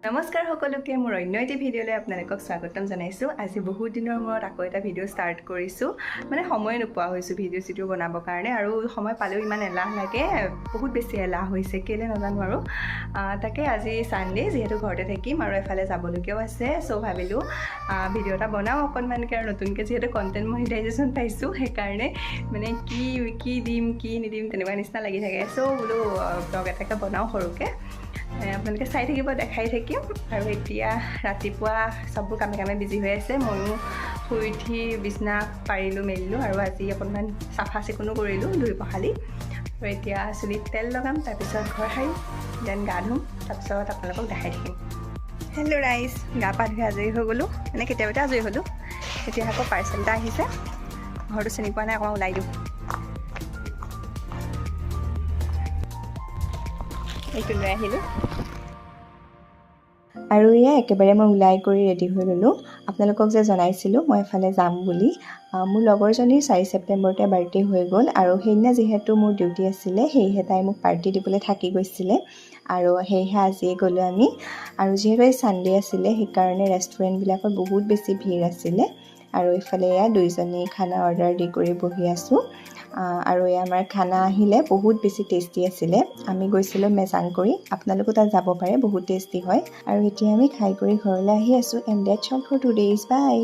নমস্কাৰ সকলোকে মোৰ অন্য এটি ভিডিঅ'লৈ আপোনালোকক স্বাগতম জনাইছোঁ। আজি বহুত দিনৰ মূৰত আকৌ এটা ভিডিঅ' ষ্টাৰ্ট কৰিছোঁ। মানে সময় নোপোৱা হৈছোঁ ভিডিঅ' বনাবৰ কাৰণে, আৰু সময় পালেও ইমান এলাহ লাগে, বহুত বেছি এলাহ হৈছে কেলৈ নাজানো আৰু। তাকে আজি ছানডে যিহেতু ঘৰতে থাকিম আৰু এফালে যাবলগীয়াও আছে, চ' ভাবিলোঁ ভিডিঅ' এটা বনাওঁ অকণমানকৈ, আৰু নতুনকৈ যিহেতু কণ্টেণ্ট মনিটাইজেশ্যন পাইছোঁ সেইকাৰণে মানে কি দিম কি নিদিম তেনেকুৱা নিচিনা লাগি থাকে। চ' বোলো ব্লগ এটাকে বনাওঁ সৰুকৈ, আপোনালোকে চাই থাকিব, দেখাই থাকিম। আৰু এতিয়া ৰাতিপুৱা চববোৰ কামে বিজি হৈ আছে। ময়ো শুই উঠি বিছনা পাৰিলোঁ মেলিলোঁ, আৰু আজি অকণমান চাফা চিকুণো কৰিলোঁ ধুই পখালি। আৰু এতিয়া চুলিত তেল লগাম, তাৰপিছত ঘৰ সাৰিম, দেন গা ধুম, তাৰপিছত আপোনালোকক দেখাই থাকিম। হেল্ল' ৰাইজ, গা পা ধুই আজৰি হৈ গ'লোঁ, মানে কেতিয়াবাতে আজৰি হ'লোঁ। এতিয়া আকৌ পাৰ্চেল এটা আহিছে, ঘৰটো চিনি পোৱা নাই, অকণমান ওলাই দিওঁ। এইটো লৈ আহিলোঁ, আৰু এয়া একেবাৰে মই ওলাই কৰি ৰেডি হৈ ল'লোঁ। আপোনালোকক যে জনাইছিলোঁ মই এফালে যাম বুলি। মোৰ লগৰজনীৰ 4 ছেপ্টেম্বৰতে বাৰ্থডে হৈ গ'ল, আৰু সেইদিনা যিহেতু মোৰ ডিউটি আছিলে সেয়েহে তাই মোক পাৰ্টি দিবলৈ থাকি গৈছিলে, আৰু সেয়েহে আজিয়ে গ'লোঁ আমি। আৰু যিহেতু এই ছানডে আছিলে সেইকাৰণে ৰেষ্টুৰেণ্টবিলাকত বহুত বেছি ভিৰ আছিলে, আৰু ইফালে এয়া দুইজনী খানা অৰ্ডাৰ দি কৰি বহি আছোঁ। আৰু এই আমাৰ খানা আহিলে বহুত বেছি টেষ্টি আছিলে। আমি গৈছিলোঁ মেজাংকৰি, আপোনালোকো তাত যাব পাৰে, বহুত টেষ্টি হয়। আৰু এতিয়া আমি খাই কৰি ঘৰলৈ আহি আছোঁ। And that's all for today's, by.